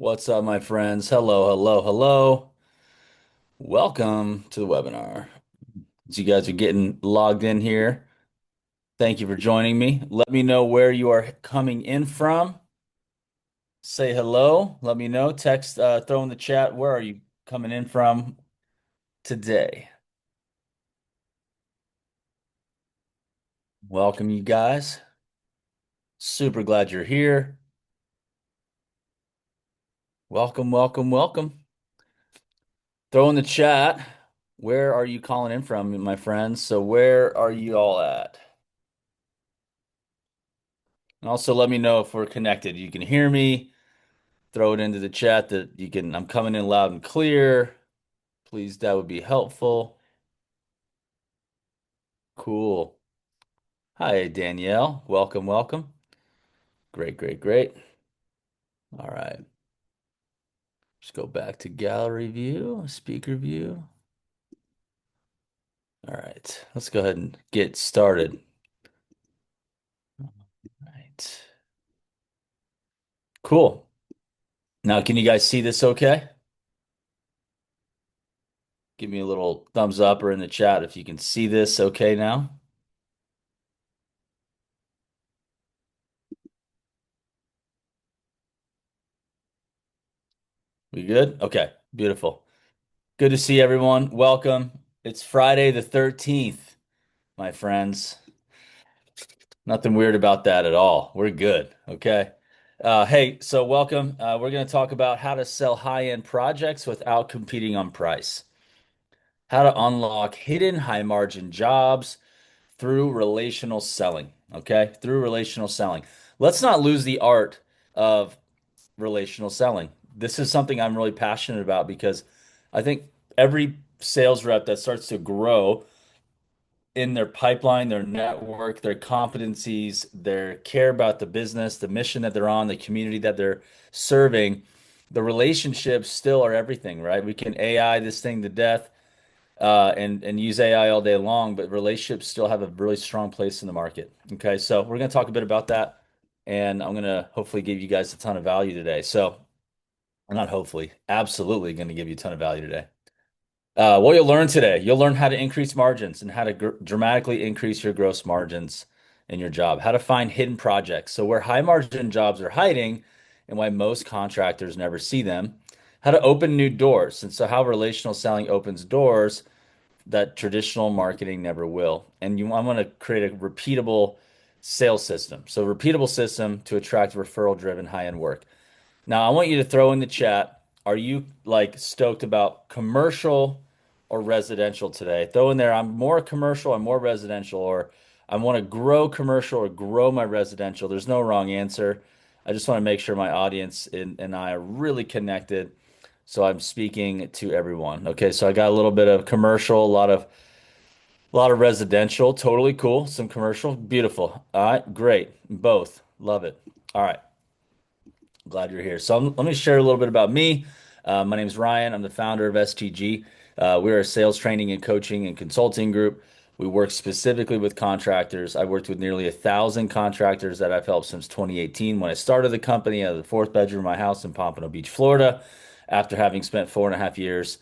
What's up, my friends? Hello, hello, hello. Welcome to the webinar. As you guys are getting logged in here, thank you for joining me. Let me know where you are coming in from. Say hello. Let me know. Text, throw in the chat. Where are you coming in from today? Welcome, you guys. Super glad you're here. Welcome, welcome, welcome. Throw in the chat. Where are you calling in from, my friends? So, where are you all at? And also let me know if we're connected. You can hear me. Throw it into the chat that you can. I'm coming in loud and clear. Please, that would be helpful. Cool. Hi, Danielle. Welcome, welcome. Great, great, great. All right. Just go back to gallery view, speaker view. All right. Let's go ahead and get started. All right. Cool. Now, can you guys see this okay? Give me a little thumbs up or in the chat if you can see this okay now. We good? Okay, beautiful. Good to see everyone. Welcome. It's Friday the 13th, my friends. Nothing weird about that at all. We're good. Okay. Hey, so welcome. We're going to talk about how to sell high-end projects without competing on price, how to unlock hidden high-margin jobs through relational selling. Okay. Through relational selling. Let's not lose the art of relational selling. This is something I'm really passionate about because I think every sales rep that starts to grow in their pipeline, their network, their competencies, their care about the business, the mission that they're on, the community that they're serving, the relationships still are everything, right? We can AI this thing to death, and use AI all day long, but relationships still have a really strong place in the market. Okay, so we're going to talk a bit about that, and I'm going to hopefully give you guys a ton of value today. So, not hopefully, absolutely going to give you a ton of value today. What you'll learn today, you'll learn how to increase margins and how to dramatically increase your gross margins in your job, how to find hidden projects. So, where high margin jobs are hiding and why most contractors never see them, how to open new doors. And so, how relational selling opens doors that traditional marketing never will. And I want to create a repeatable sales system. So, repeatable system to attract referral driven high end work. Now, I want you to throw in the chat, are you like stoked about commercial or residential today? Throw in there, I'm more commercial, I'm more residential, or I want to grow commercial or grow my residential. There's no wrong answer. I just want to make sure my audience and I are really connected. So I'm speaking to everyone. Okay, so I got a little bit of commercial, a lot of residential, totally cool. Some commercial, beautiful. All right, great. Both. Love it. All right. Glad you're here. So let me share a little bit about me. My name is Ryan. I'm the founder of STG. We're a sales training and coaching and consulting group. We work specifically with contractors. I've worked with nearly 1,000 contractors that I've helped since 2018 when I started the company out of the fourth bedroom of my house in Pompano Beach, Florida, after having spent 4.5 years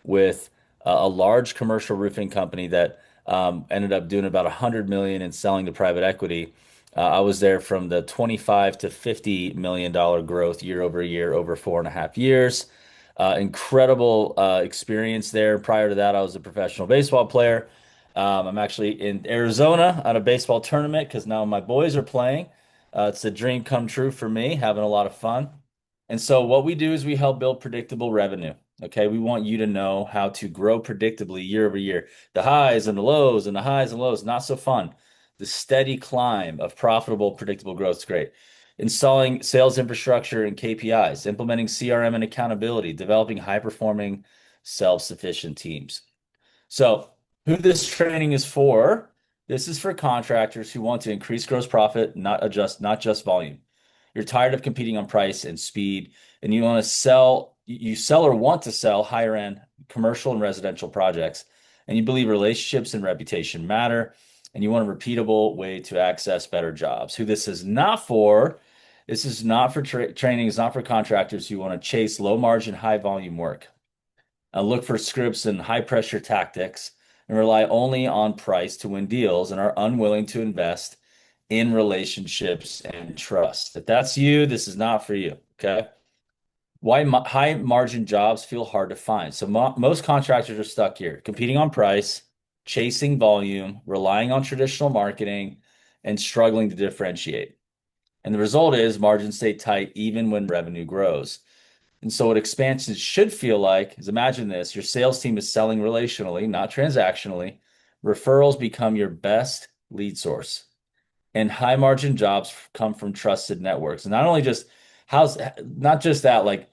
with a large commercial roofing company that ended up doing about 100 million and selling to private equity. I was there from the 25 to $50 million growth year over year over 4.5 years. Incredible experience there. Prior to that, I was a professional baseball player. I'm actually in Arizona on a baseball tournament because now my boys are playing. It's a dream come true for me, having a lot of fun. And so, what we do is we help build predictable revenue. Okay, we want you to know how to grow predictably year over year. The highs and the lows and the highs and lows, not so fun. The steady climb of profitable, predictable growth is great. Installing sales infrastructure and KPIs, implementing CRM and accountability, developing high performing, self sufficient teams. So, who this training is for, this is for contractors who want to increase gross profit, not just volume. You're tired of competing on price and speed, and you want to sell, you sell or want to sell higher end commercial and residential projects, and you believe relationships and reputation matter, and you want a repeatable way to access better jobs. Who this is not for This is not for training, it's not for contractors who want to chase low margin, high volume work. Look for scripts and high pressure tactics and rely only on price to win deals and are unwilling to invest in relationships and trust. If that's you, this is not for you. Okay. Why high margin jobs feel hard to find. So most contractors are stuck here, competing on price, chasing volume, relying on traditional marketing, and struggling to differentiate. And the result is margins stay tight even when revenue grows. And so, what expansion should feel like is imagine this: your sales team is selling relationally, not transactionally. Referrals become your best lead source, and high margin jobs come from trusted networks. And not just that, like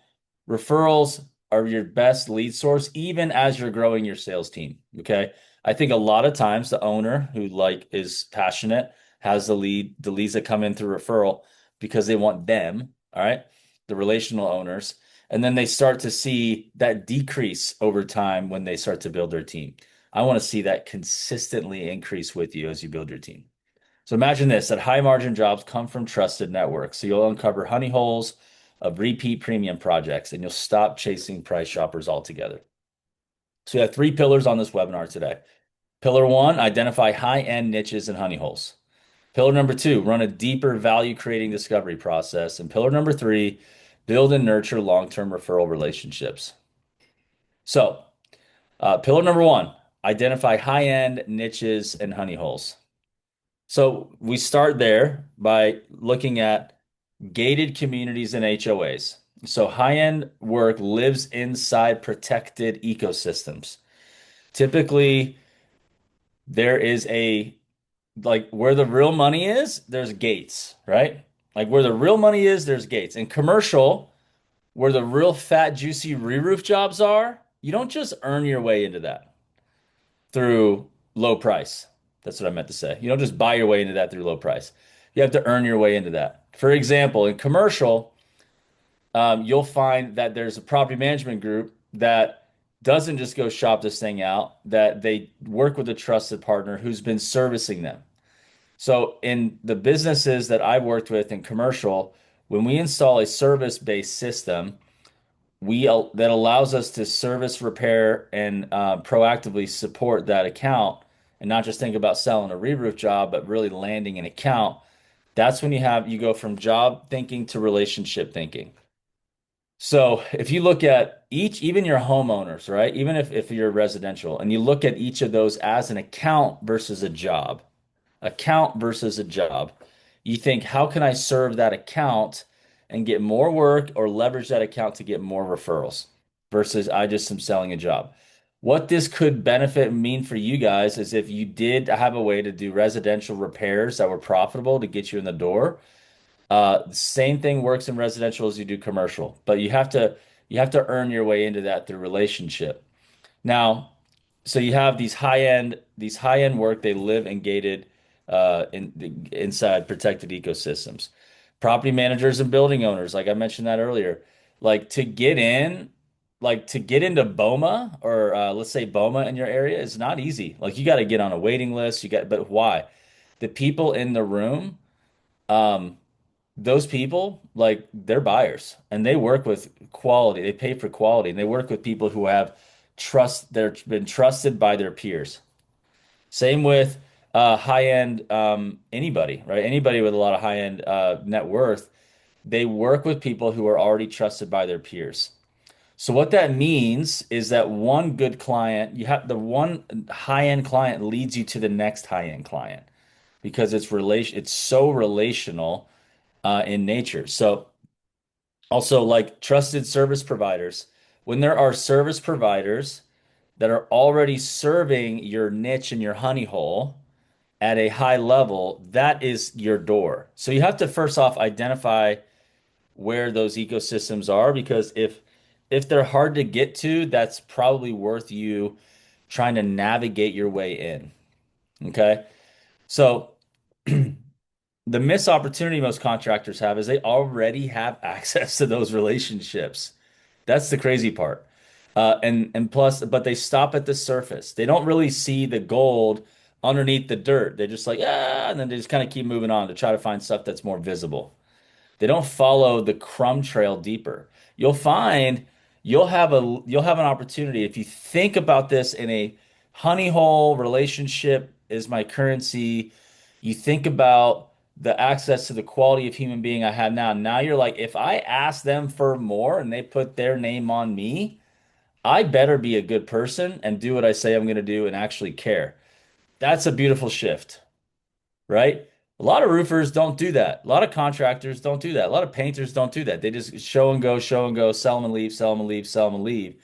referrals are your best lead source, even as you're growing your sales team. Okay. I think a lot of times the owner who like is passionate has the leads that come in through referral because they want them, all right, the relational owners. And then they start to see that decrease over time when they start to build their team. I want to see that consistently increase with you as you build your team. So imagine this, that high margin jobs come from trusted networks. So you'll uncover honey holes of repeat premium projects and you'll stop chasing price shoppers altogether. So we have three pillars on this webinar today. Pillar one, identify high-end niches and honey holes. Pillar number two, run a deeper value creating discovery process. And pillar number three, build and nurture long-term referral relationships. So, pillar number one, identify high-end niches and honey holes. So we start there by looking at gated communities and HOAs. So high-end work lives inside protected ecosystems. Typically, there is like where the real money is, there's gates, right? Like where the real money is, there's gates. In commercial, where the real fat, juicy re-roof jobs are, you don't just earn your way into that through low price. That's what I meant to say. You don't just buy your way into that through low price. You have to earn your way into that. For example, in commercial, you'll find that there's a property management group that doesn't just go shop this thing out, that they work with a trusted partner who's been servicing them. So in the businesses that I've worked with in commercial, when we install a service-based system, that allows us to service, repair, and proactively support that account, and not just think about selling a re-roof job, but really landing an account. That's when you go from job thinking to relationship thinking. So if you look at even your homeowners, right? Even if you're residential, and you look at each of those as an account versus a job, you think, how can I serve that account and get more work or leverage that account to get more referrals versus I just am selling a job. What this could benefit and mean for you guys is if you did have a way to do residential repairs that were profitable to get you in the door. The same thing works in residential as you do commercial, but you have to earn your way into that through relationship. Now, so you have these high end work. They live in gated inside protected ecosystems. Property managers and building owners, like I mentioned that earlier, like to get in, like to get into BOMA or let's say BOMA in your area is not easy. Like you got to get on a waiting list. But why? The people in the room, um, those people, like they're buyers and they work with quality. They pay for quality and they work with people who have trust. They've been trusted by their peers. Same with high end anybody, right? Anybody with a lot of high end net worth, they work with people who are already trusted by their peers. So what that means is that one good client, you have the one high end client leads you to the next high end client because it's so relational in nature. So also like trusted service providers, when there are service providers that are already serving your niche and your honey hole at a high level, that is your door. So you have to first off identify where those ecosystems are because if they're hard to get to, that's probably worth you trying to navigate your way in. Okay? So the missed opportunity most contractors have is they already have access to those relationships. That's the crazy part. And plus, but they stop at the surface. They don't really see the gold underneath the dirt. They're just like, and then they just kind of keep moving on to try to find stuff that's more visible. They don't follow the crumb trail deeper. You'll find you'll have an opportunity if you think about this in a honey hole relationship is my currency. You think about the access to the quality of human being I have now. Now you're like, if I ask them for more and they put their name on me, I better be a good person and do what I say I'm going to do and actually care. That's a beautiful shift, right? A lot of roofers don't do that. A lot of contractors don't do that. A lot of painters don't do that. They just show and go, sell them and leave, sell them and leave, sell them and leave.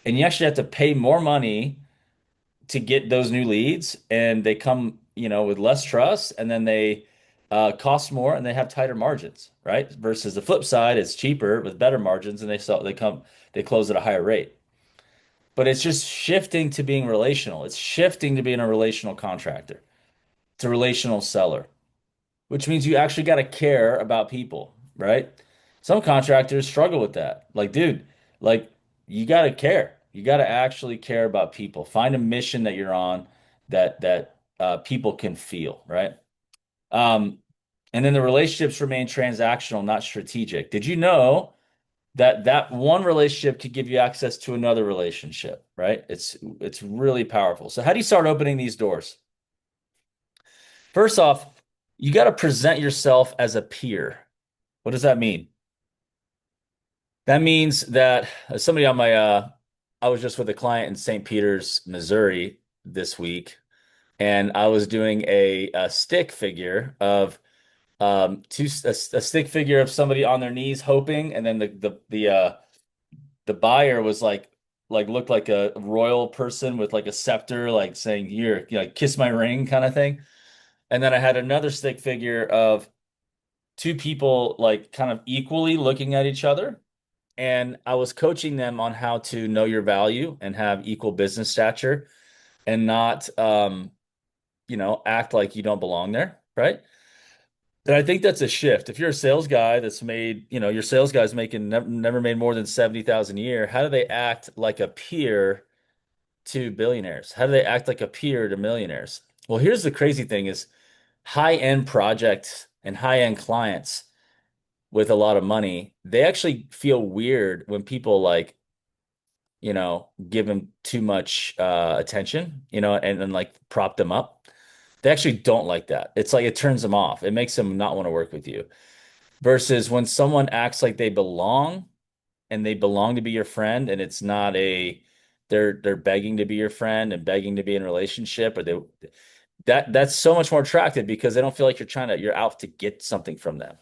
And you actually have to pay more money to get those new leads, and they come, with less trust, and then they cost more, and they have tighter margins, right? Versus the flip side, it's cheaper with better margins, and they close at a higher rate. But it's just shifting to being relational. It's shifting to being a relational contractor. It's a relational seller, which means you actually got to care about people, right? Some contractors struggle with that. Like, dude, like you got to care. You got to actually care about people. Find a mission that you're on that people can feel, right? Um, and then the relationships remain transactional, not strategic. Did you know that one relationship could give you access to another relationship, right? It's really powerful. So how do you start opening these doors? First off, you got to present yourself as a peer. What does that mean? That means that somebody on I was just with a client in St. Peters, Missouri this week, and I was doing a stick figure of a stick figure of somebody on their knees hoping, and then the buyer was like looked like a royal person with like a scepter, like saying, "Here, kiss my ring," kind of thing. And then I had another stick figure of two people like kind of equally looking at each other. And I was coaching them on how to know your value and have equal business stature and not, act like you don't belong there, right? And I think that's a shift. If you're a sales guy that's made, your sales guy's making never made more than 70,000 a year, how do they act like a peer to billionaires? How do they act like a peer to millionaires? Well, here's the crazy thing is high-end projects and high-end clients with a lot of money, they actually feel weird when people like, give them too much attention, and like prop them up. They actually don't like that. It's like it turns them off. It makes them not want to work with you. Versus when someone acts like they belong and they belong to be your friend, and it's not they're begging to be your friend and begging to be in a relationship, or that's so much more attractive because they don't feel like you're out to get something from them.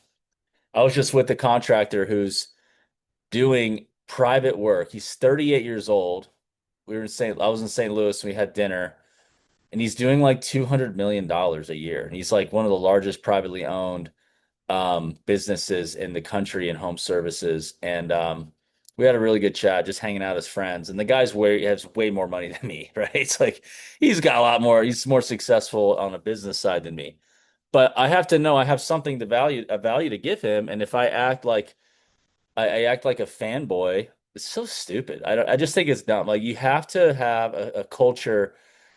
I was just with a contractor who's doing private work. He's 38 years old. I was in St. Louis and we had dinner, and he's doing like $200 million a year. And he's like one of the largest privately owned businesses in the country in home services. And we had a really good chat, just hanging out as friends. And the guy's has way more money than me, right? It's like he's got a lot more, he's more successful on a business side than me. But I have to know I have something a value to give him. And if I act like a fanboy. It's so stupid. I just think it's dumb. Like you have to have a culture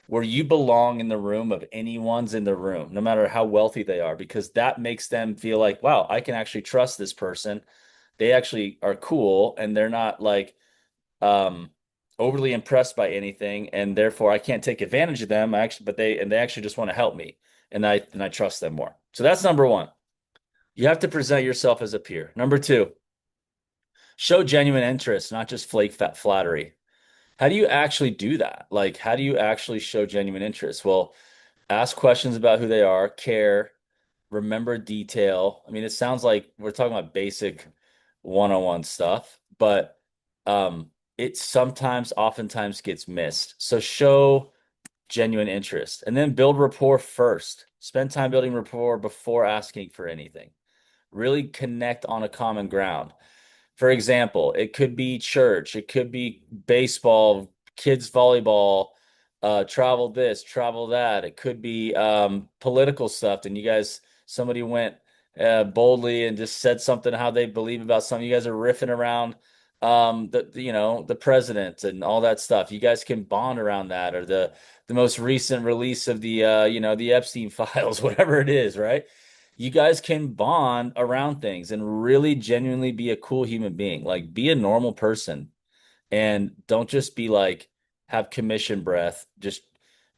where you belong in the room of anyone's in the room, no matter how wealthy they are, because that makes them feel like, wow, I can actually trust this person. They actually are cool and they're not like um overly impressed by anything, and therefore I can't take advantage of them. They actually just want to help me, and I trust them more. So that's number one. You have to present yourself as a peer. Number two, show genuine interest, not just flake flattery. How do you actually do that? Like, how do you actually show genuine interest? Well, ask questions about who they are, care, remember detail. I mean, it sounds like we're talking about basic one-on-one stuff, but it oftentimes gets missed. So show genuine interest and then build rapport first. Spend time building rapport before asking for anything. Really connect on a common ground. For example, it could be church, it could be baseball, kids volleyball, travel this, travel that. It could be political stuff. And somebody went boldly and just said something how they believe about something. You guys are riffing around the president and all that stuff. You guys can bond around that, or the most recent release of the Epstein files, whatever it is, right? you guys can bond around things and really genuinely be a cool human being. Like be a normal person and don't just be like have commission breath, just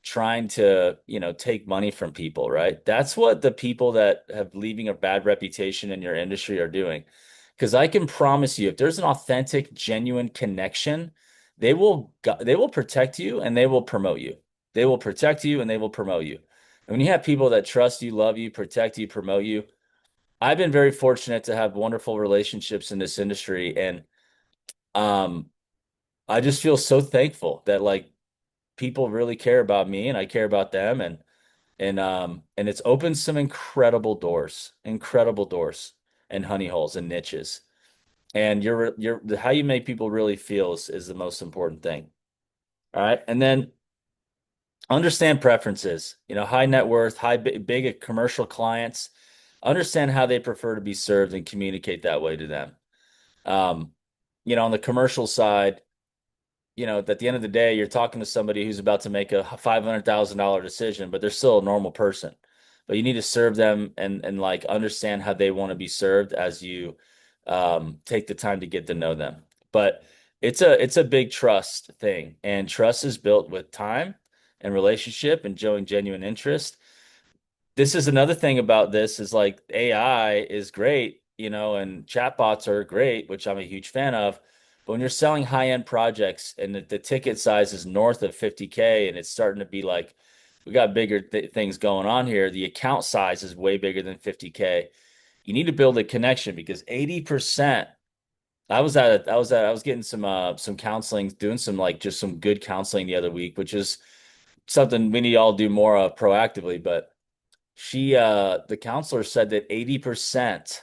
trying to, take money from people, right? That's what the people that have leaving a bad reputation in your industry are doing. Because I can promise you, if there's an authentic, genuine connection, they will protect you and they will promote you. They will protect you and they will promote you. And when you have people that trust you, love you, protect you, promote you, I've been very fortunate to have wonderful relationships in this industry, and um, I just feel so thankful that like people really care about me and I care about them, and it's opened some incredible doors and honey holes and niches. And how you make people really feel is the most important thing. All right. And then understand preferences, high net worth, big commercial clients, understand how they prefer to be served and communicate that way to them. Um, on the commercial side, at the end of the day, you're talking to somebody who's about to make a $500,000 decision, but they're still a normal person. But you need to serve them and like understand how they want to be served as you take the time to get to know them. But it's a big trust thing, and trust is built with time and relationship and showing genuine interest. This is another thing about this is like AI is great, and chatbots are great, which I'm a huge fan of. But when you're selling high-end projects and the ticket size is north of 50K and it's starting to be like, we got bigger things going on here, the account size is way bigger than 50K. You need to build a connection because 80%. I was getting some counseling, doing some like just some good counseling the other week, which is something we need to all do more of proactively. But the counselor said that 80%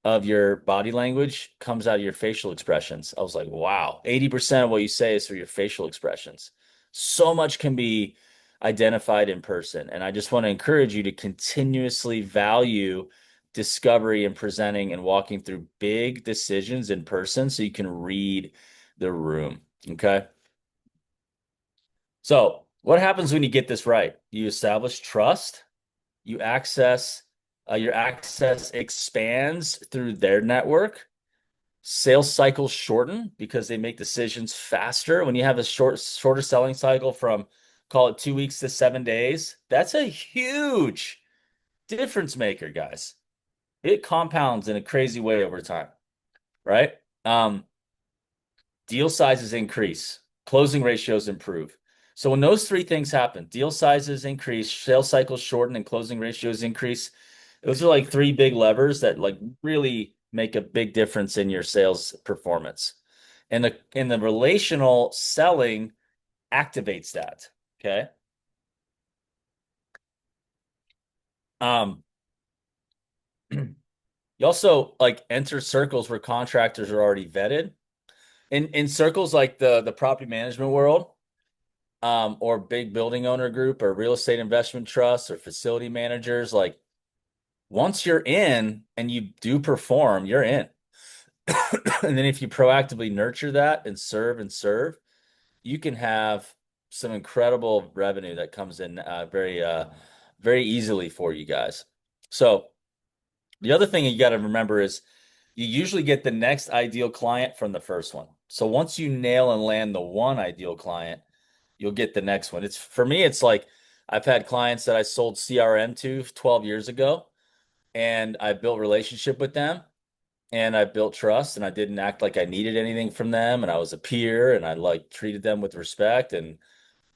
of your body language comes out of your facial expressions. I was like, wow, 80% of what you say is through your facial expressions. So much can be identified in person. And I just want to encourage you to continuously value discovery and presenting and walking through big decisions in person so you can read the room. Okay. So, what happens when you get this right? You establish trust, your access expands through their network. Sales cycles shorten because they make decisions faster. When you have a shorter selling cycle from call it 2 weeks to 7 days, that's a huge difference maker, guys. It compounds in a crazy way over time, right? Um, Deal sizes increase, closing ratios improve. So when those three things happen, deal sizes increase, sales cycles shorten, and closing ratios increase, those are like three big levers that like really make a big difference in your sales performance. And the relational selling activates that. Okay. Um, you also like enter circles where contractors are already vetted. In circles like the property management world, or big building owner group or real estate investment trusts or facility managers, like once you're in and you do perform, you're in. And then if you proactively nurture that and serve, you can have some incredible revenue that comes in very easily for you guys. So the other thing you got to remember is you usually get the next ideal client from the first one. So once you nail and land the one ideal client, you'll get the next one. It's for me, it's like I've had clients that I sold CRM to 12 years ago, and I built relationship with them and I built trust, and I didn't act like I needed anything from them, and I was a peer and I like treated them with respect, and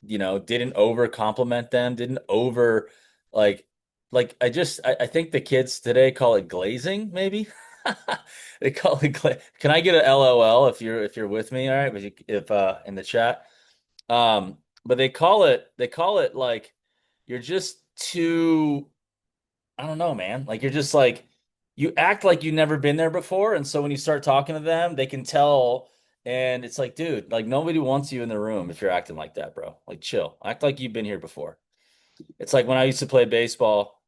didn't over compliment them, didn't over like I think the kids today call it glazing, maybe. They call it Can I get a LOL if you're with me? All right, if in the chat. But they call it like you're just too, I don't know, man. Like you're just like you act like you've never been there before, and so when you start talking to them, they can tell, and it's like, dude, like nobody wants you in the room if you're acting like that, bro. Like chill. Act like you've been here before. It's like when I used to play baseball,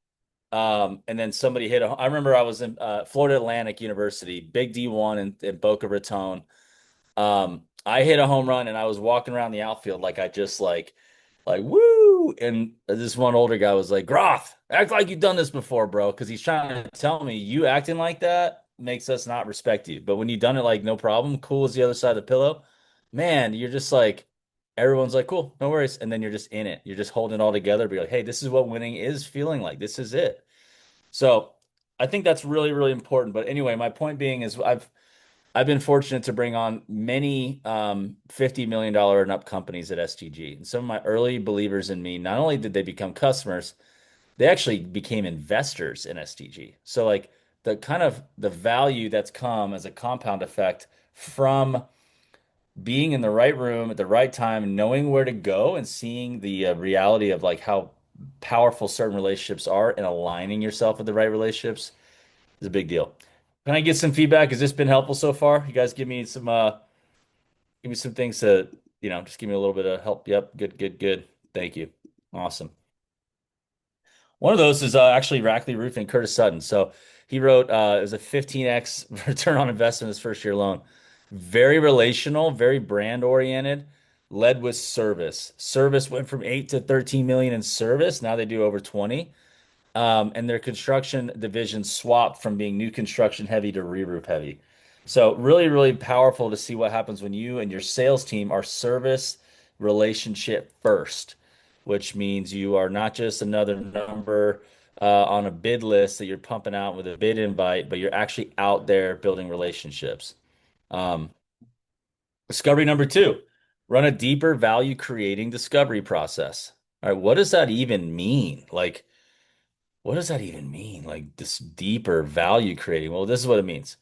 and then somebody I remember I was in Florida Atlantic University, Big D1 in Boca Raton. I hit a home run and I was walking around the outfield like I just like woo. woo. And this one older guy was like, Groth, act like you've done this before, bro. Because he's trying to tell me you acting like that makes us not respect you. But when you've done it like no problem, cool as the other side of the pillow, man, you're just like, everyone's like, cool, no worries. And then you're just in it. You're just holding it all together. Be like, hey, this is what winning is feeling like. This is it. So I think that's really, really important. But anyway, my point being is I've been fortunate to bring on many $50 million and up companies at STG. And some of my early believers in me, not only did they become customers, they actually became investors in STG. So like the kind of the value that's come as a compound effect from being in the right room at the right time, knowing where to go and seeing the reality of like how powerful certain relationships are and aligning yourself with the right relationships is a big deal. Can I get some feedback? Has this been helpful so far? You guys give me some things to, just give me a little bit of help. Yep, good, good, good. Thank you. Awesome. One of those is actually Rackley Roofing, Curtis Sutton. So he wrote it was a 15x return on investment his first year loan. Very relational, very brand oriented, led with service. Service went from 8 to 13 million in service. Now they do over 20. And their construction division swapped from being new construction heavy to re-roof heavy. So really, really powerful to see what happens when you and your sales team are service relationship first, which means you are not just another number on a bid list that you're pumping out with a bid invite, but you're actually out there building relationships. Um, Discovery number two, run a deeper value creating discovery process. All right, what does that even mean? Like, what does that even mean? Like this deeper value creating? Well, this is what it means.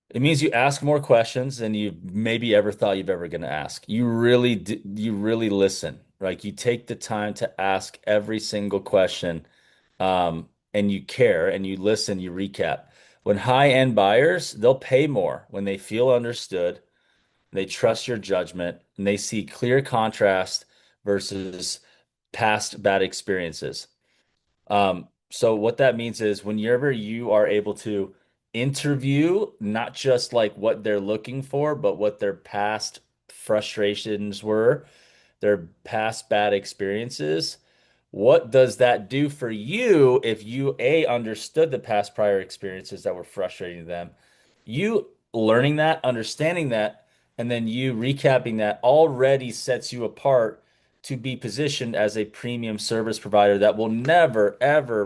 It means you ask more questions than you maybe ever thought you've ever going to ask. You really listen, right? You take the time to ask every single question, and you care and you listen, you recap. When high-end buyers, they'll pay more when they feel understood, they trust your judgment, and they see clear contrast versus past bad experiences. So what that means is whenever you are able to interview not just like what they're looking for, but what their past frustrations were, their past bad experiences, what does that do for you if you A, understood the past prior experiences that were frustrating to them? You learning that, understanding that, and then you recapping that already sets you apart to be positioned as a premium service provider that will never ever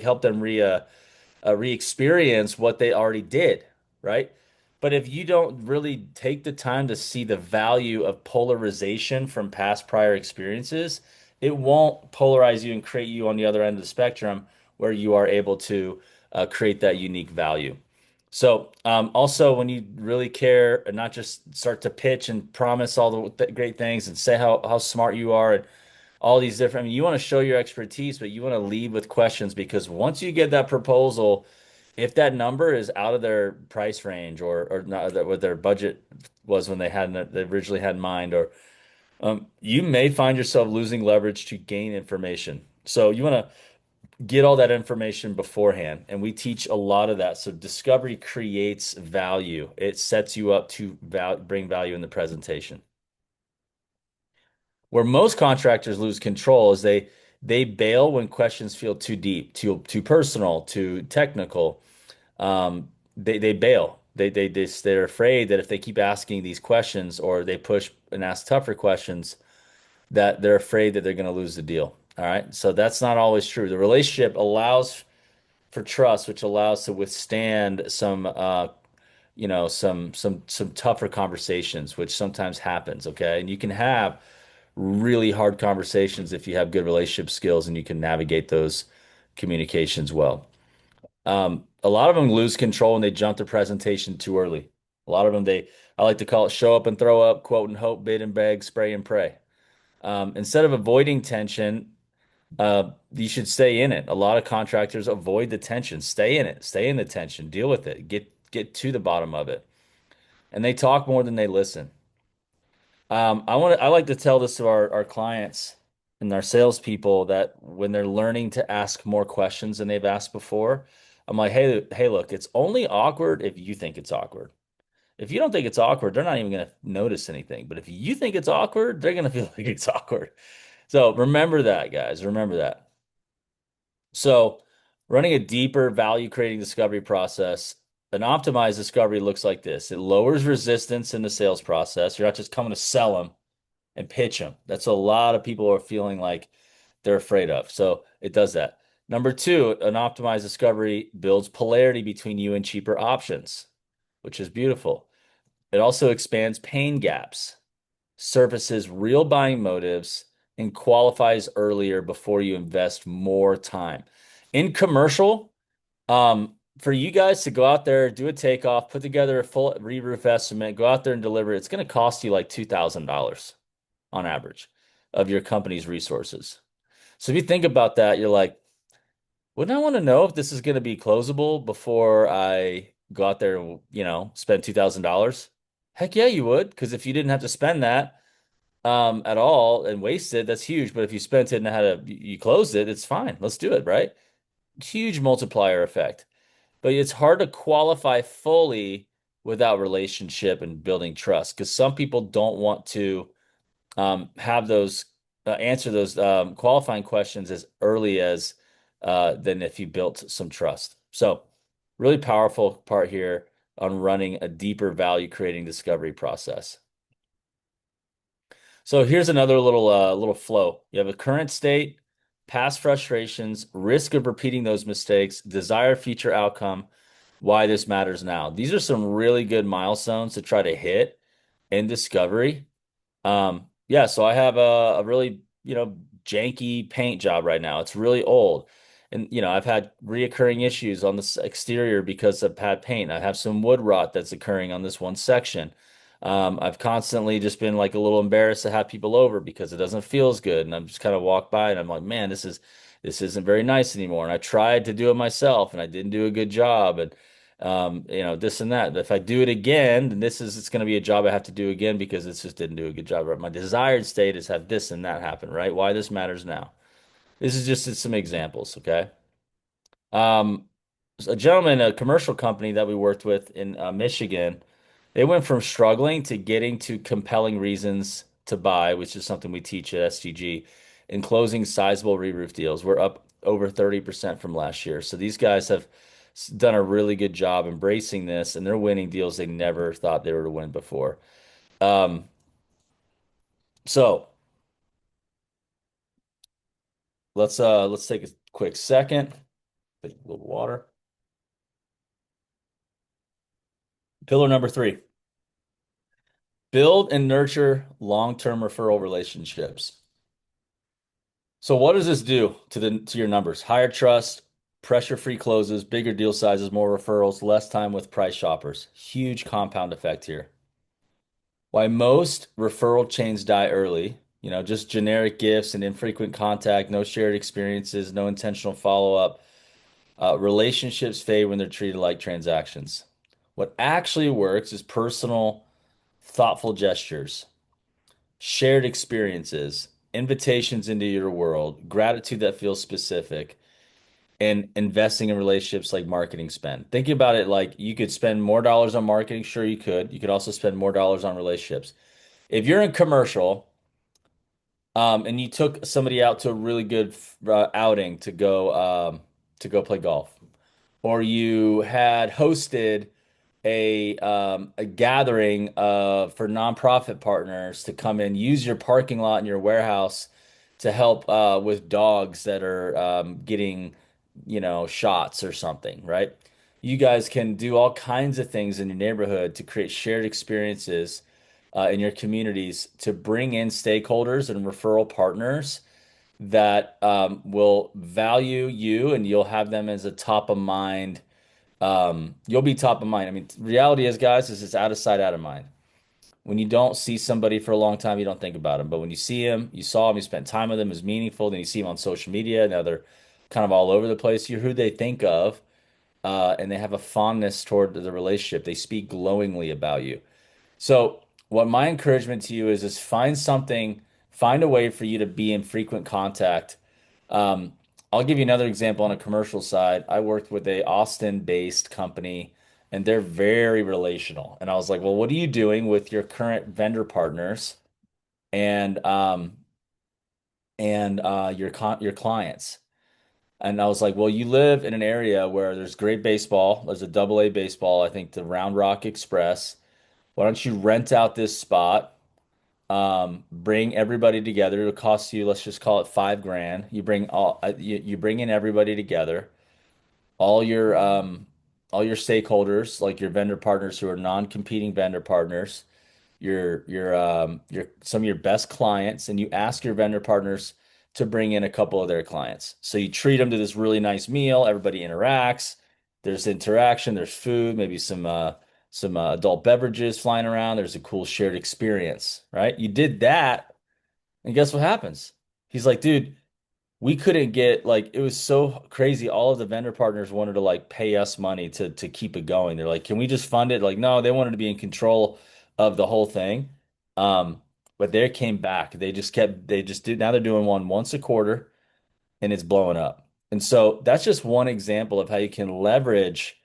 help them re-experience what they already did, right? But if you don't really take the time to see the value of polarization from past prior experiences, it won't polarize you and create you on the other end of the spectrum where you are able to create that unique value. So, also when you really care and not just start to pitch and promise all the great things and say how smart you are and all these different, I mean, you want to show your expertise, but you want to lead with questions because once you get that proposal, if that number is out of their price range or not what their budget was when they originally had in mind, or you may find yourself losing leverage to gain information. So you want to get all that information beforehand, and we teach a lot of that. So discovery creates value. It sets you up to bring value in the presentation. Where most contractors lose control is they bail when questions feel too deep, too personal, too technical. They bail. They're afraid that if they keep asking these questions or they push and ask tougher questions, that they're afraid that they're going to lose the deal. All right. So that's not always true. The relationship allows for trust, which allows to withstand some tougher conversations, which sometimes happens. Okay. And you can have really hard conversations if you have good relationship skills and you can navigate those communications well. A lot of them lose control and they jump the presentation too early. A lot of them, I like to call it show up and throw up, quote and hope, bid and beg, spray and pray. Instead of avoiding tension, you should stay in it. A lot of contractors avoid the tension, stay in it, stay in the tension, deal with it, get to the bottom of it. And they talk more than they listen. I like to tell this to our clients and our salespeople that when they're learning to ask more questions than they've asked before, I'm like, hey, look, it's only awkward if you think it's awkward. If you don't think it's awkward, they're not even going to notice anything. But if you think it's awkward, they're going to feel like it's awkward. So remember that, guys. Remember that. So running a deeper value creating discovery process, an optimized discovery looks like this. It lowers resistance in the sales process. You're not just coming to sell them and pitch them. That's a lot of people are feeling like they're afraid of. So it does that. Number two, an optimized discovery builds polarity between you and cheaper options, which is beautiful. It also expands pain gaps, surfaces real buying motives, and qualifies earlier before you invest more time. In commercial, for you guys to go out there, do a takeoff, put together a full re-roof estimate, go out there and deliver, it's going to cost you like $2,000 on average of your company's resources. So if you think about that, you're like, wouldn't I want to know if this is going to be closable before I go out there and, spend $2,000? Heck yeah, you would. Because if you didn't have to spend that at all and waste it, that's huge. But if you spent it and you closed it, it's fine. Let's do it, right? Huge multiplier effect. But it's hard to qualify fully without relationship and building trust because some people don't want to have those answer those qualifying questions as early as than if you built some trust. So, really powerful part here on running a deeper value creating discovery process. So here's another little flow. You have a current state, past frustrations, risk of repeating those mistakes, desired future outcome, why this matters now. These are some really good milestones to try to hit in discovery. Yeah, so I have a really, janky paint job right now. It's really old. And, I've had reoccurring issues on this exterior because I've had paint. I have some wood rot that's occurring on this one section. I've constantly just been like a little embarrassed to have people over because it doesn't feel as good. And I'm just kind of walk by and I'm like, man, this isn't very nice anymore. And I tried to do it myself and I didn't do a good job. And this and that. But if I do it again, then it's going to be a job I have to do again because it just didn't do a good job. Right? My desired state is have this and that happen, right? Why this matters now. This is just some examples, okay? Um, a gentleman, a commercial company that we worked with in Michigan, they went from struggling to getting to compelling reasons to buy, which is something we teach at STG, and closing sizable re-roof deals. We're up over 30% from last year. So these guys have done a really good job embracing this, and they're winning deals they never thought they were to win before. Um, so let's take a quick second, take a little water. Pillar number three, build and nurture long-term referral relationships. So what does this do to your numbers? Higher trust, pressure-free closes, bigger deal sizes, more referrals, less time with price shoppers. Huge compound effect here. Why most referral chains die early, just generic gifts and infrequent contact, no shared experiences, no intentional follow-up. Relationships fade when they're treated like transactions. What actually works is personal, thoughtful gestures, shared experiences, invitations into your world, gratitude that feels specific, and investing in relationships like marketing spend. Thinking about it like you could spend more dollars on marketing, sure you could. You could also spend more dollars on relationships. If you're in commercial, and you took somebody out to a really good outing to go play golf, or you had hosted a gathering for nonprofit partners to come in, use your parking lot and your warehouse to help with dogs that are getting, shots or something, right? You guys can do all kinds of things in your neighborhood to create shared experiences in your communities to bring in stakeholders and referral partners that will value you and you'll have them as a top of mind. You'll be top of mind. I mean, reality is, guys, is it's out of sight, out of mind. When you don't see somebody for a long time, you don't think about them. But when you see them, you saw them, you spent time with them, it's meaningful. Then you see them on social media. Now they're kind of all over the place. You're who they think of, and they have a fondness toward the relationship. They speak glowingly about you. So, what my encouragement to you is find something, find a way for you to be in frequent contact. Um, I'll give you another example on a commercial side. I worked with a Austin-based company, and they're very relational. And I was like, well, what are you doing with your current vendor partners? And and your clients. And I was like, well, you live in an area where there's great baseball. There's a double A baseball, I think the Round Rock Express. Why don't you rent out this spot? Bring everybody together. It'll cost you, let's just call it 5 grand. You bring in everybody together, all your um, all your stakeholders, like your vendor partners who are non-competing vendor partners, your some of your best clients, and you ask your vendor partners to bring in a couple of their clients. So you treat them to this really nice meal. Everybody interacts. There's interaction. There's food. Maybe some adult beverages flying around. There's a cool shared experience, right? You did that, and guess what happens? He's like, dude, we couldn't get like it was so crazy. All of the vendor partners wanted to like pay us money to keep it going. They're like, can we just fund it? Like, no, they wanted to be in control of the whole thing. Um, but they came back. They just did now they're doing one once a quarter and it's blowing up. And so that's just one example of how you can leverage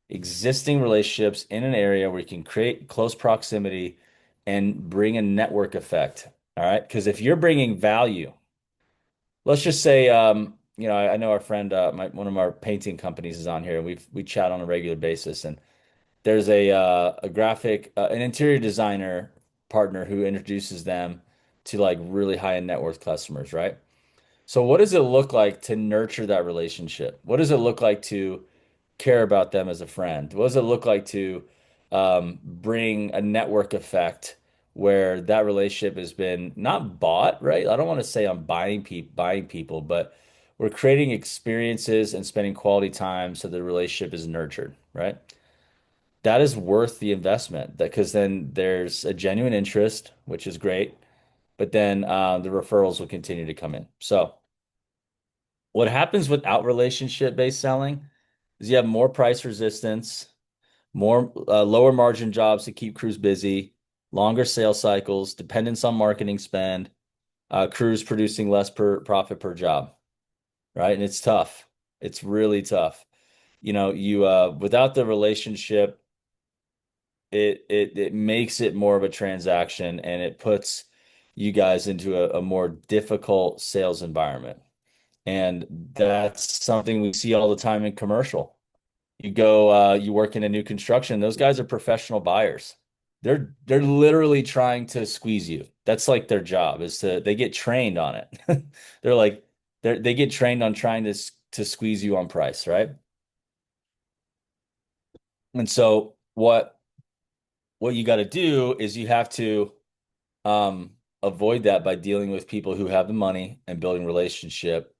existing relationships in an area where you can create close proximity and bring a network effect. All right. Because if you're bringing value, let's just say, I know our friend, one of our painting companies is on here, and we chat on a regular basis. And there's an interior designer partner who introduces them to like really high-end net worth customers, right? So what does it look like to nurture that relationship? What does it look like to care about them as a friend? What does it look like to bring a network effect where that relationship has been not bought, right? I don't want to say I'm buying people, but we're creating experiences and spending quality time so the relationship is nurtured, right? That is worth the investment because then there's a genuine interest, which is great, but then the referrals will continue to come in. So what happens without relationship-based selling is you have more price resistance, more lower margin jobs to keep crews busy, longer sales cycles, dependence on marketing spend, crews producing less per profit per job, right? And it's tough. It's really tough. You without the relationship, it makes it more of a transaction and it puts you guys into a more difficult sales environment. And that's something we see all the time in commercial. You work in a new construction, those guys are professional buyers. They're literally trying to squeeze you. That's like their job is to they get trained on it. They're like they get trained on trying to squeeze you on price, right? And so what you got to do is you have to um, avoid that by dealing with people who have the money and building relationship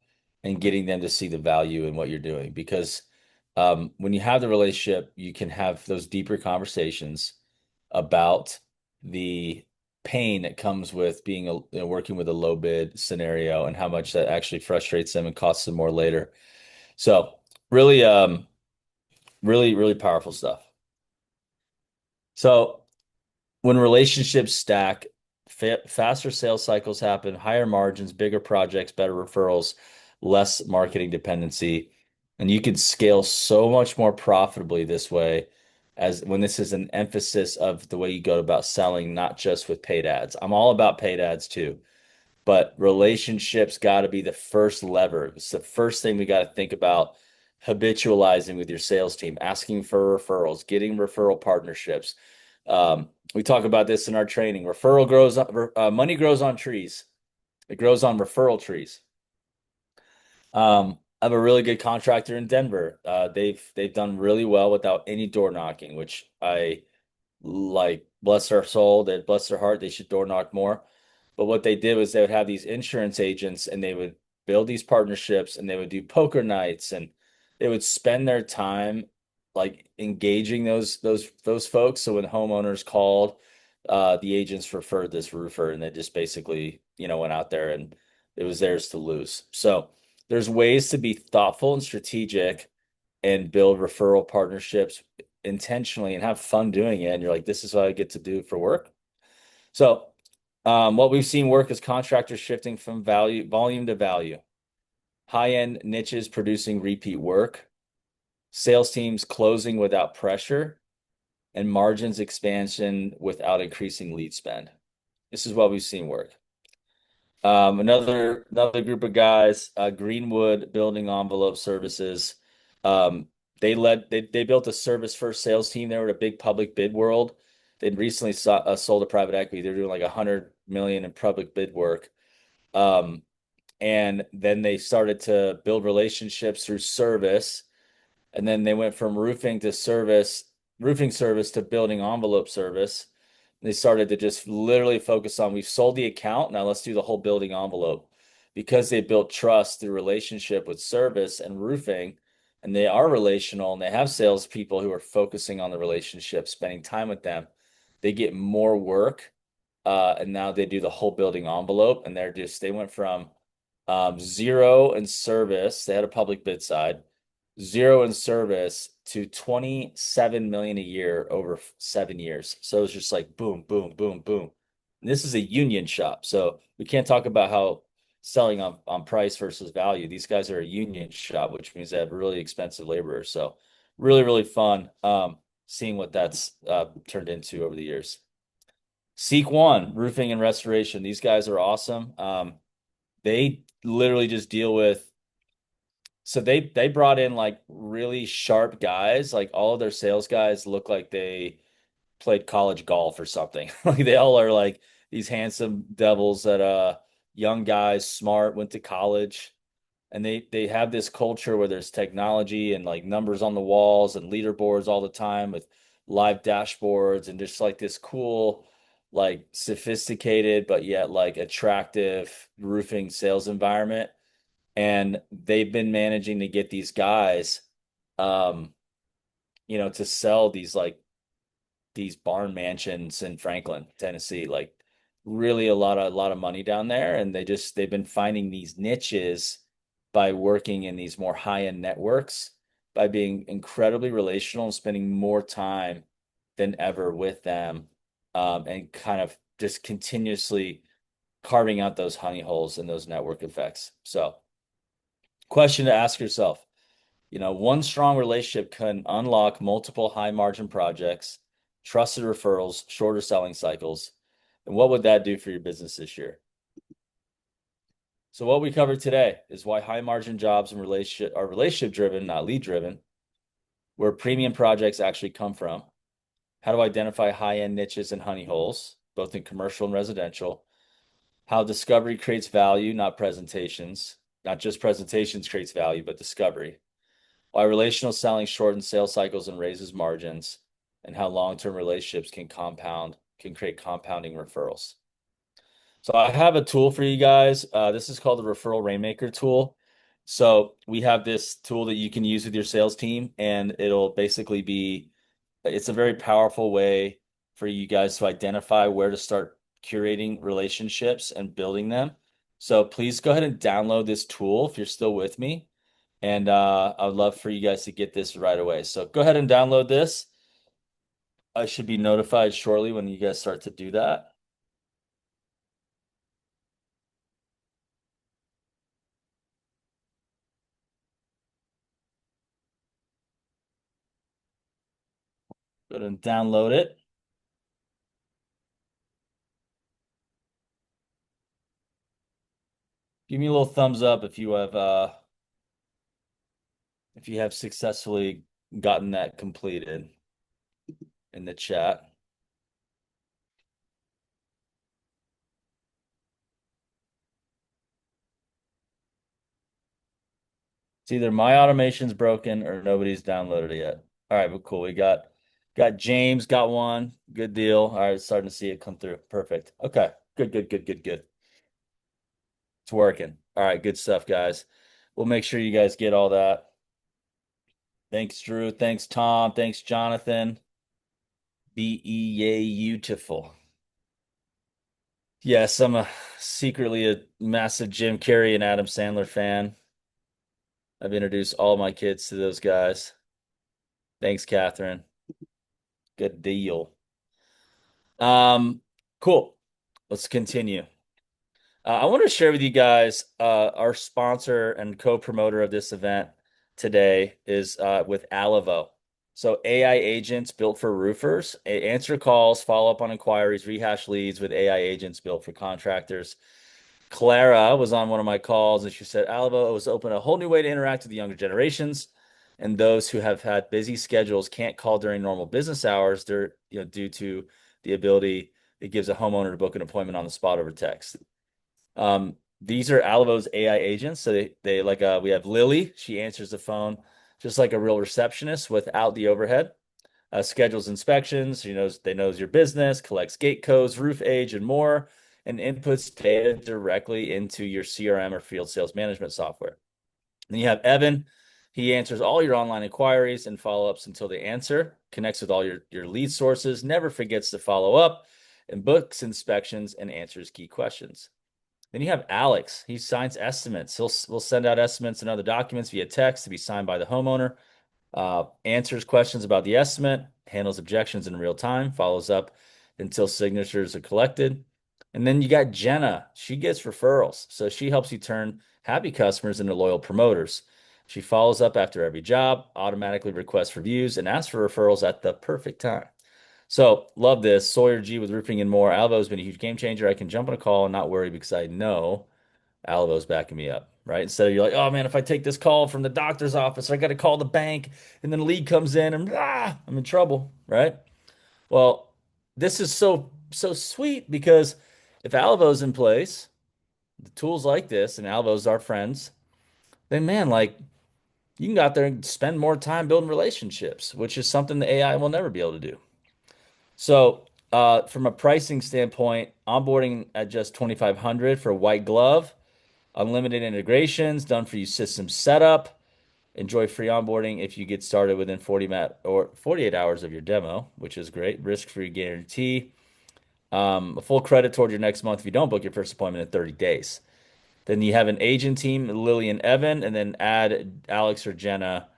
and getting them to see the value in what you're doing. Because when you have the relationship, you can have those deeper conversations about the pain that comes with working with a low bid scenario and how much that actually frustrates them and costs them more later. So really, really powerful stuff. So when relationships stack, faster sales cycles happen, higher margins, bigger projects, better referrals, less marketing dependency, and you can scale so much more profitably this way as when this is an emphasis of the way you go about selling, not just with paid ads. I'm all about paid ads too, but relationships got to be the first lever. It's the first thing we got to think about habitualizing with your sales team, asking for referrals, getting referral partnerships. We talk about this in our training. Money grows on trees. It grows on referral trees. I have a really good contractor in Denver. They've done really well without any door knocking, which I like. Bless their soul, they bless their heart. They should door knock more. But what they did was they would have these insurance agents and they would build these partnerships and they would do poker nights and they would spend their time like engaging those folks. So when homeowners called, the agents referred this roofer and they just basically, went out there and it was theirs to lose. So there's ways to be thoughtful and strategic and build referral partnerships intentionally and have fun doing it. And you're like, this is what I get to do for work. So what we've seen work is contractors shifting from volume to value, high-end niches producing repeat work, sales teams closing without pressure, and margins expansion without increasing lead spend. This is what we've seen work. Another group of guys, Greenwood Building Envelope Services. Um, they built a service first sales team. They were in a big public bid world. They'd recently sold a private equity. They're doing like 100 million in public bid work. Um, and then they started to build relationships through service. And then they went from roofing service to building envelope service. They started to just literally focus on we've sold the account. Now let's do the whole building envelope because they built trust through relationship with service and roofing. And they are relational and they have salespeople who are focusing on the relationship, spending time with them. They get more work. And now they do the whole building envelope. And they went from zero in service. They had a public bid side, zero in service to 27 million a year over 7 years. So it's just like boom, boom, boom, boom. And this is a union shop. So we can't talk about how selling on price versus value. These guys are a union shop, which means they have really expensive laborers. So really, really fun seeing what that's turned into over the years. Seek One, roofing and restoration. These guys are awesome. They literally just deal with they brought in like really sharp guys. Like all of their sales guys look like they played college golf or something. Like they all are like these handsome devils that young guys, smart, went to college. And they have this culture where there's technology and like numbers on the walls and leaderboards all the time with live dashboards and just like this cool, like sophisticated but yet like attractive roofing sales environment. And they've been managing to get these guys, um, to sell these barn mansions in Franklin, Tennessee, like really a lot of money down there. And they've been finding these niches by working in these more high-end networks, by being incredibly relational and spending more time than ever with them, and kind of just continuously carving out those honey holes and those network effects. So, question to ask yourself. One strong relationship can unlock multiple high margin projects, trusted referrals, shorter selling cycles. And what would that do for your business this year? So what we covered today is why high margin jobs and relationship are relationship driven, not lead driven, where premium projects actually come from, how to identify high-end niches and honey holes, both in commercial and residential, how discovery creates value, not presentations, not just presentations creates value, but discovery. Why relational selling shortens sales cycles and raises margins, and how long-term relationships can create compounding referrals. So I have a tool for you guys. This is called the Referral Rainmaker tool. So we have this tool that you can use with your sales team, and it's a very powerful way for you guys to identify where to start curating relationships and building them. So please go ahead and download this tool if you're still with me. And I would love for you guys to get this right away. So go ahead and download this. I should be notified shortly when you guys start to do that. Go ahead and download it. Give me a little thumbs up if you have successfully gotten that completed in the chat. It's either my automation's broken or nobody's downloaded it yet. All right, but cool. We got James got one. Good deal. All right, starting to see it come through. Perfect. Okay. Good, good, good, good, good. It's working. All right, good stuff, guys. We'll make sure you guys get all that. Thanks, Drew. Thanks, Tom. Thanks, Jonathan. Beautiful. Yes, I'm secretly a massive Jim Carrey and Adam Sandler fan. I've introduced all my kids to those guys. Thanks, Catherine. Good deal. Um, cool. Let's continue. I want to share with you guys our sponsor and co-promoter of this event today is with Alivo. So AI agents built for roofers, answer calls, follow up on inquiries, rehash leads with AI agents built for contractors. Clara was on one of my calls and she said Alvo has opened a whole new way to interact with the younger generations and those who have had busy schedules can't call during normal business hours. They're, due to the ability it gives a homeowner to book an appointment on the spot over text. These are Alvo's AI agents. So they like we have Lily. She answers the phone just like a real receptionist without the overhead. Schedules inspections. They knows your business, collects gate codes, roof age, and more, and inputs data directly into your CRM or field sales management software. Then you have Evan. He answers all your online inquiries and follow-ups until they answer, connects with all your lead sources, never forgets to follow up, and books inspections and answers key questions. Then you have Alex. He signs estimates. We'll send out estimates and other documents via text to be signed by the homeowner. Answers questions about the estimate, handles objections in real time, follows up until signatures are collected. And then you got Jenna. She gets referrals. So she helps you turn happy customers into loyal promoters. She follows up after every job, automatically requests reviews, and asks for referrals at the perfect time. So love this. Sawyer G with roofing and more. Alvo has been a huge game changer. I can jump on a call and not worry because I know Alvo's backing me up, right? Instead of you're like, oh man, if I take this call from the doctor's office, I got to call the bank, and then a lead comes in, and I'm in trouble, right? Well, this is so sweet because if Alvo's in place, the tools like this, and Alvo's our friends, then man, like you can go out there and spend more time building relationships, which is something the AI will never be able to do. So, from a pricing standpoint, onboarding at just 2,500 for white glove, unlimited integrations, done for you system setup. Enjoy free onboarding if you get started within 48 hours of your demo, which is great. Risk-free guarantee. A full credit toward your next month if you don't book your first appointment in 30 days. Then you have an agent team, Lily and Evan, and then add Alex or Jenna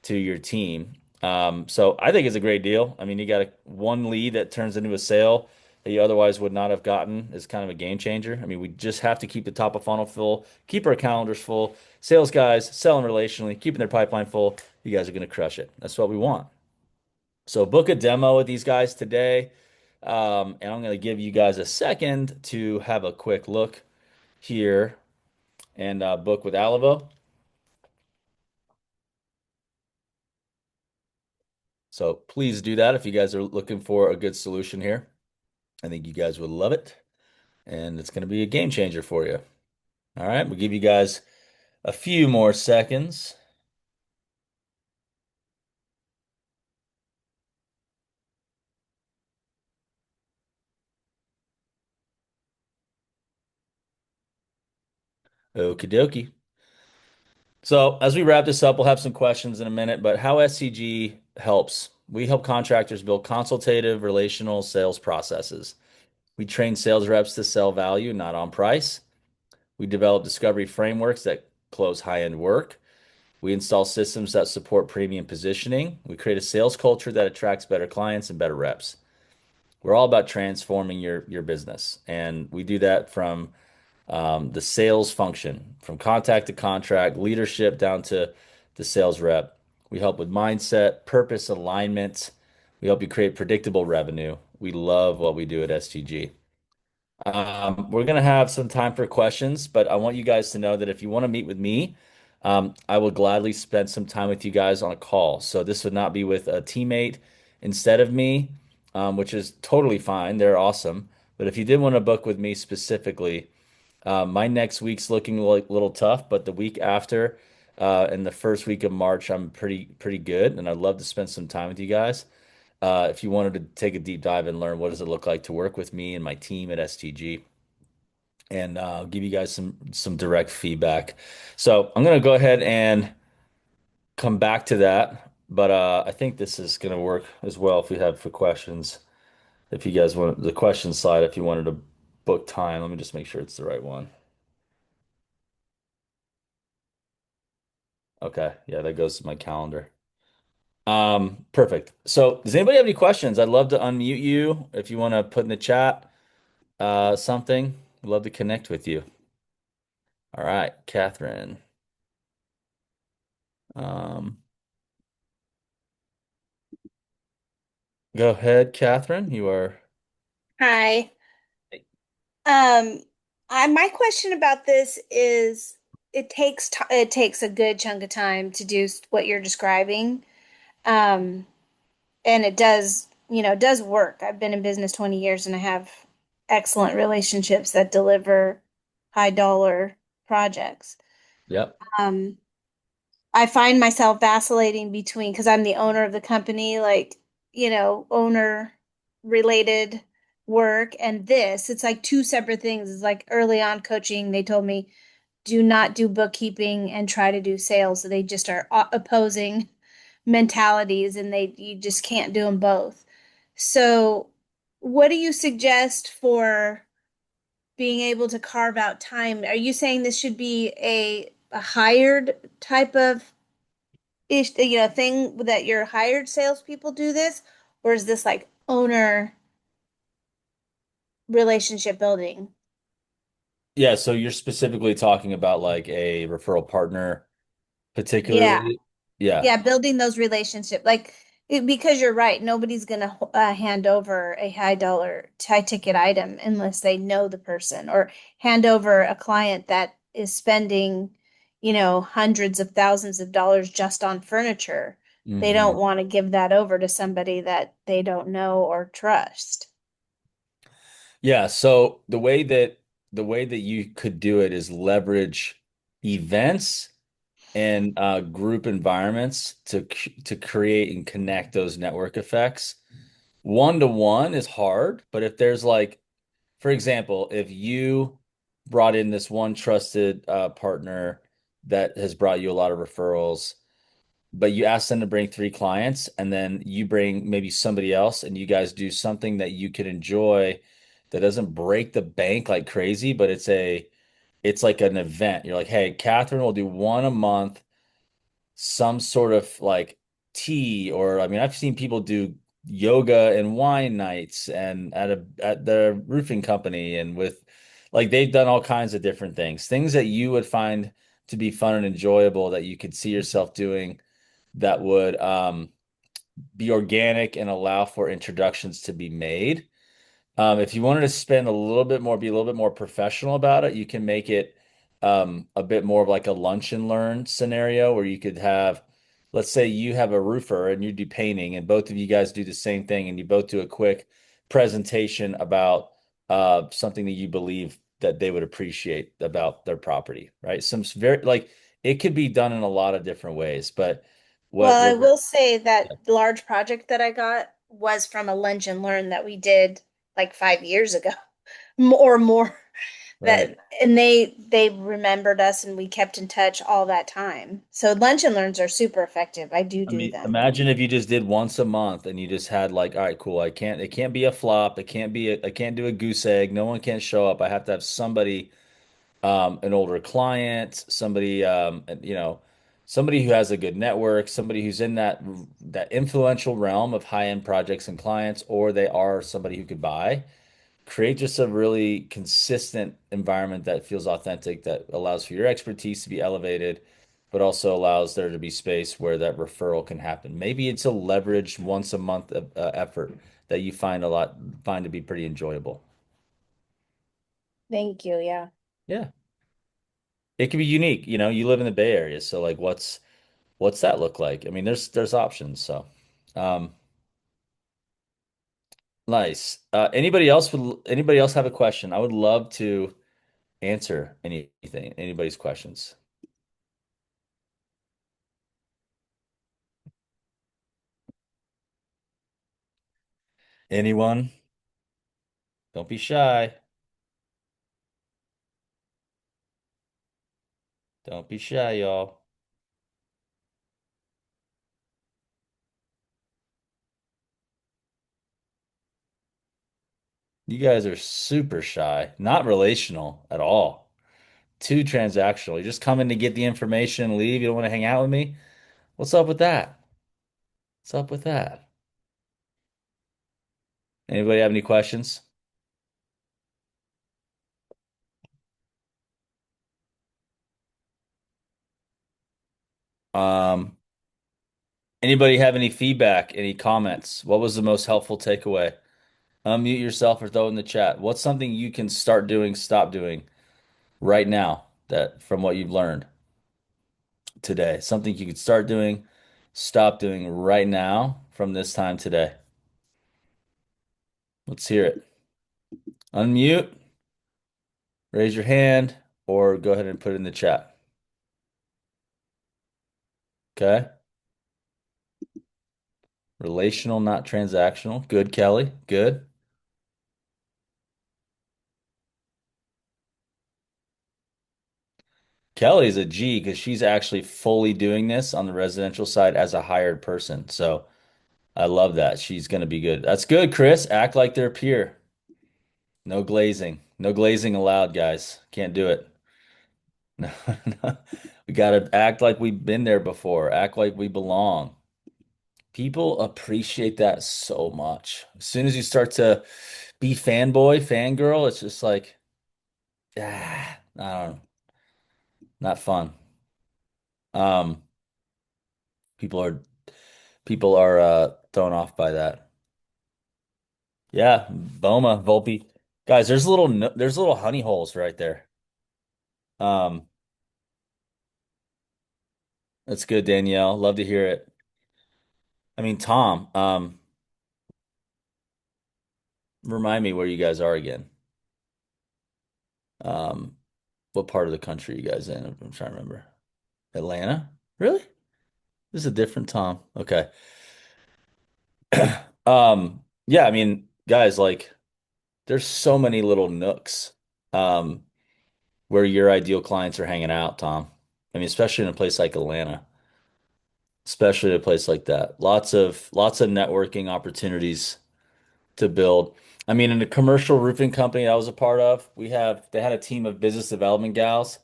to your team. So I think it's a great deal. I mean, you got one lead that turns into a sale that you otherwise would not have gotten is kind of a game changer. I mean, we just have to keep the top of funnel full, keep our calendars full. Sales guys selling relationally, keeping their pipeline full. You guys are going to crush it. That's what we want. So book a demo with these guys today. And I'm going to give you guys a second to have a quick look here and book with Alavo. So please do that if you guys are looking for a good solution here. I think you guys would love it, and it's going to be a game changer for you. All right, we'll give you guys a few more seconds. Okie dokie. So, as we wrap this up, we'll have some questions in a minute, but how SCG helps. We help contractors build consultative relational sales processes. We train sales reps to sell value, not on price. We develop discovery frameworks that close high-end work. We install systems that support premium positioning. We create a sales culture that attracts better clients and better reps. We're all about transforming your business, and we do that from the sales function, from contact to contract, leadership down to the sales rep. We help with mindset, purpose alignment. We help you create predictable revenue. We love what we do at STG. We're going to have some time for questions, but I want you guys to know that if you want to meet with me, I will gladly spend some time with you guys on a call. So this would not be with a teammate instead of me, which is totally fine. They're awesome. But if you did want to book with me specifically, my next week's looking like a little tough, but the week after, and the first week of March, I'm pretty good, and I'd love to spend some time with you guys. If you wanted to take a deep dive and learn what does it look like to work with me and my team at STG, and give you guys some direct feedback. So I'm gonna go ahead and come back to that, but I think this is gonna work as well if we have for questions. If you guys want the question slide, if you wanted to book time, let me just make sure it's the right one. Okay, yeah, that goes to my calendar. Perfect. So does anybody have any questions? I'd love to unmute you if you want to put in the chat something. I'd love to connect with you. All right, Catherine. Um, Go ahead, Catherine. You are. Hi. Um, My question about this is it takes a good chunk of time to do what you're describing. Um, and it does, it does work. I've been in business 20 years and I have excellent relationships that deliver high dollar projects. Yep. Um, I find myself vacillating between because I'm the owner of the company, like, owner related work and this. It's like two separate things. It's like early on coaching, they told me do not do bookkeeping and try to do sales. So they just are opposing mentalities and you just can't do them both. So, what do you suggest for being able to carve out time? Are you saying this should be a hired type of thing that your hired salespeople do this, or is this like owner relationship building? Yeah, so you're specifically talking about like a referral partner, Yeah. particularly. Yeah. Yeah, building those relationships, because you're right, nobody's gonna hand over a high ticket item unless they know the person, or hand over a client that is spending, hundreds of thousands of dollars just on furniture. They don't hmm want to give that over to somebody that they don't know or trust. Yeah, so the way that you could do it is leverage events and group environments to create and connect those network effects. One to one is hard, but if there's like, for example, if you brought in this one trusted partner that has brought you a lot of referrals, but you ask them to bring three clients, and then you bring maybe somebody else, and you guys do something that you could enjoy that doesn't break the bank like crazy, but it's like an event. You're like, hey, Catherine will do one a month, some sort of like tea, or I mean, I've seen people do yoga and wine nights and at the roofing company and with like they've done all kinds of different things that you would find to be fun and enjoyable that you could see yourself doing that would be organic and allow for introductions to be made. If you wanted to spend a little bit more, be a little bit more professional about it, you can make it a bit more of like a lunch and learn scenario where you could have, let's say you have a roofer and you do painting, and both of you guys do the same thing, and you both do a quick presentation about something that you believe that they would appreciate about their property, right? Some very like it could be done in a lot of different ways, but Well, I what will say that large project that I got was from a lunch and learn that we did like 5 years ago, or more. right. That and they remembered us and we kept in touch all that time. So lunch and learns are super effective. I do I do mean, them. imagine if you just did once a month and you just had like, all right, cool. It can't be a flop. I can't do a goose egg. No one can show up. I have to have somebody, an older client, somebody, somebody who has a good network, somebody who's in that influential realm of high-end projects and clients, or they are somebody who could buy. Create just a really consistent environment that feels authentic, that allows for your expertise to be elevated, but also allows there to be space where that referral can happen. Maybe it's a leveraged once a month effort that you find to be pretty enjoyable. Thank you. Yeah. Yeah, it can be unique. You know, you live in the Bay Area, so like, what's that look like? I mean, there's options. So, um, nice. Anybody else have a question? I would love to answer anybody's questions. Anyone? Don't be shy. Don't be shy, y'all. You guys are super shy, not relational at all. Too transactional. You just come in to get the information, leave. You don't want to hang out with me. What's up with that? What's up with that? Anybody have any questions? Um, Anybody have any feedback, any comments? What was the most helpful takeaway? Unmute yourself or throw in the chat. What's something you can start doing, stop doing? right now that from what you've learned today? Something you could start doing, stop doing right now from this time today. Let's hear it. Unmute, raise your hand, or go ahead and put it in the chat. Okay. Relational, not transactional. Good, Kelly. Good. Kelly's a G because she's actually fully doing this on the residential side as a hired person. So I love that. She's going to be good. That's good, Chris. Act like they're a peer. No glazing. No glazing allowed, guys. Can't do it. No, no. We got to act like we've been there before. Act like we belong. People appreciate that so much. As soon as you start to be fanboy, fangirl, it's just like, I don't know, not fun. Um, people are thrown off by that. Yeah, Boma, Volpe. Guys, there's little honey holes right there. Um, that's good, Danielle. Love to hear it. I mean, Tom, remind me where you guys are again. Um, what part of the country you guys in? I'm trying to remember. Atlanta? Really? This is a different Tom. Okay. Yeah, I mean, guys, like there's so many little nooks um where your ideal clients are hanging out, Tom. I mean, especially in a place like Atlanta, especially in a place like that. Lots of networking opportunities to build. I mean, in the commercial roofing company I was a part of, they had a team of business development gals.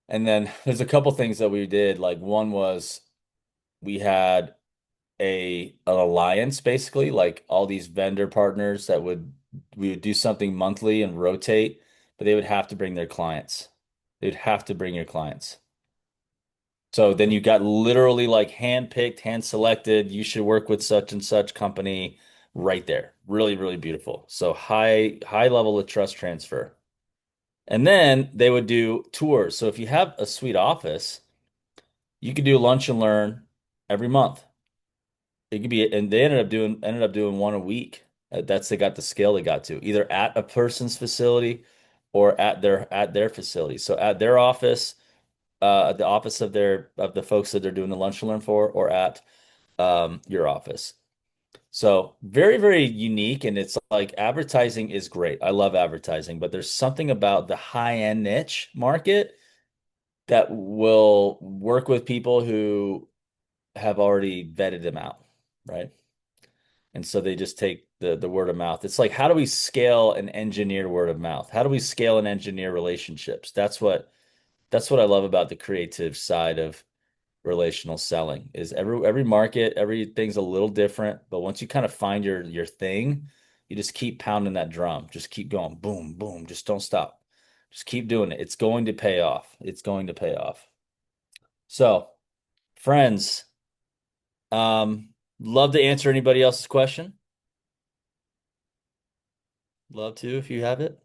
And then there's a couple things that we did. Like one was we had an alliance basically, like all these vendor partners that we would do something monthly and rotate, but they would have to bring their clients. They'd have to bring your clients. So then you got literally like hand-picked, hand-selected, you should work with such and such company right there. Really, really beautiful. So high level of trust transfer. And then they would do tours. So if you have a sweet office, you could do lunch and learn every month. It could be, and they ended up doing one a week. That's they got the scale they got to, either at a person's facility or at their facility. So at their office, at the office of the folks that they're doing the lunch and learn for, or at your office. So very, very unique, and it's like advertising is great. I love advertising, but there's something about the high-end niche market that will work with people who have already vetted them out, right? And so they just take the word of mouth. It's like, how do we scale and engineer word of mouth? How do we scale and engineer relationships? That's what I love about the creative side of relational selling is every market, everything's a little different, but once you kind of find your thing, you just keep pounding that drum. Just keep going, boom, boom, just don't stop. Just keep doing it. It's going to pay off. It's going to pay off. So, friends, love to answer anybody else's question. Love to if you have it.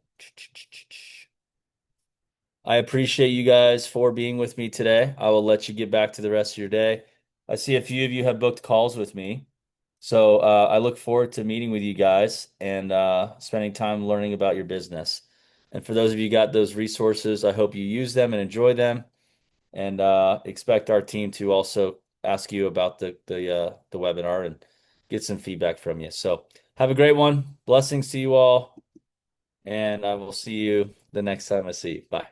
I appreciate you guys for being with me today. I will let you get back to the rest of your day. I see a few of you have booked calls with me. So I look forward to meeting with you guys and spending time learning about your business. And for those of you who got those resources, I hope you use them and enjoy them. And expect our team to also ask you about the webinar and get some feedback from you. So have a great one. Blessings to you all, and I will see you the next time I see you. Bye.